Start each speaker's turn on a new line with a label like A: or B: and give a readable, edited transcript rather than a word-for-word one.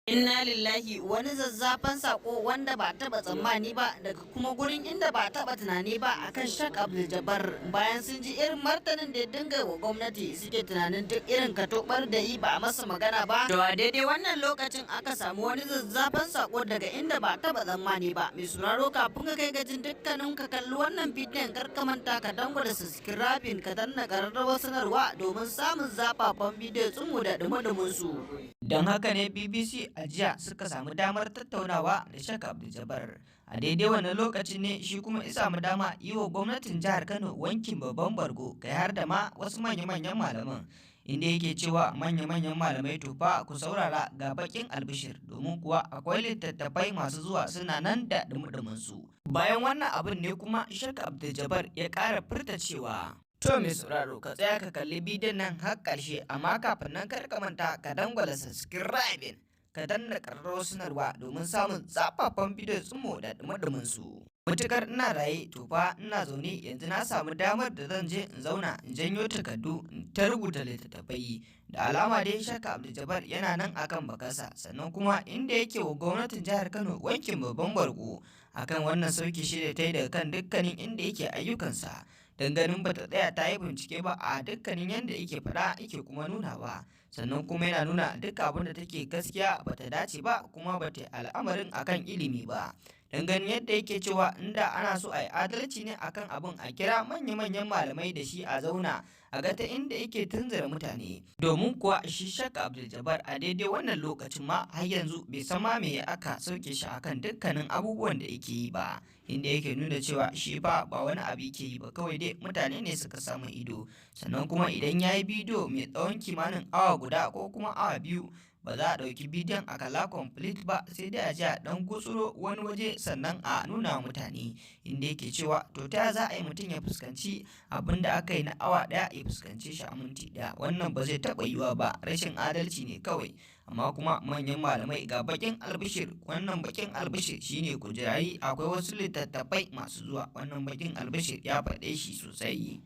A: Inna lillahi, wani zazzafan sako wanda ba taba tsammani ba daga kuma gurin inda ba taba tunani ba akan Sheikh Abdul Jabbar, bayan sun ji irin martanin da ya dinga wa gwamnati, suke tunanin duk irin katobar da yi ba a masa magana ba. To a daidai wannan lokacin aka samu wani zazzafan sako daga inda ba taba tsammani ba. Mai sauraro, kafin ka kai gajin dukkanin ka kalli wannan bidiyon, kar ka manta ka dangwala subscribing, ka danna kararrawar sanarwa domin samun zafafan bidiyo tsumu da dumudumin su. Don haka ne BBC a jiya suka samu damar tattaunawa da Sheikh Abdul Jabbar. A daidai wannan lokacin ne shi kuma ya samu dama yi wa gwamnatin jihar Kano wankin babban bargo, kai har da ma wasu manya-manyan malaman, inda yake cewa manya-manyan malamai to fa ku saurara ga bakin albishir, domin kuwa akwai littattafai masu zuwa suna nan da dumudumin su. Bayan wannan abin ne kuma Sheikh Abdul Jabbar ya ƙara furta cewa, to mai sauraro, ka tsaya ka kalli bidiyon nan har ƙarshe, amma kafin nan kar ka manta ka dangwala subscribing, ka danna ƙararrawar sanarwa domin samun zafafan bidiyo tsumo da dumudumin su. Mutukar ina raye to fa ina zaune yanzu na samu damar da zan je in zauna in janyo takardu in ta rubuta littattafai. Da alama dai Sheikh Abdul Jabbar yana nan akan bakarsa, sannan kuma inda yake wa gwamnatin jihar Kano wankin babban bargo akan wannan sauki shi da ta yi daga kan dukkanin inda yake ayyukansa, don ganin bata tsaya ta yi bincike ba a dukkanin yadda yake faɗa yake kuma nuna ba, sannan kuma yana nuna duk abin da take gaskiya bata dace ba, kuma bata yi al'amarin akan ilimi ba. Don ganin yadda yake cewa inda ana so a yi adalci ne akan abin, a kira manya-manyan malamai da shi a zauna a ga ta inda yake tunzura mutane, domin kuwa shi Sheikh Abdul Jabbar a daidai wannan lokacin ma har yanzu bai san ma me aka sauke shi akan dukkanin abubuwan da yake yi ba, inda yake nuna cewa shi fa ba wani abu yake yi ba, kawai dai mutane ne suka samu ido. Sannan kuma idan ya yi bidiyo mai tsawon kimanin awa guda ko kuma awa biyu, ba za a ɗauki bidiyon a kala complete ba, sai dai a ji a ɗan gutsuro wani waje sannan a nuna mutane, inda yake cewa to ta za a yi mutum ya fuskanci abin da aka yi na awa ɗaya ya fuskance shi a minti ɗaya, wannan ba zai taɓa yiwuwa ba, rashin adalci ne kawai. Amma kuma manyan malamai ga bakin albishir, wannan bakin albishir shine kujerayi, akwai wasu littattafai masu zuwa, wannan bakin albishir ya faɗe shi sosai.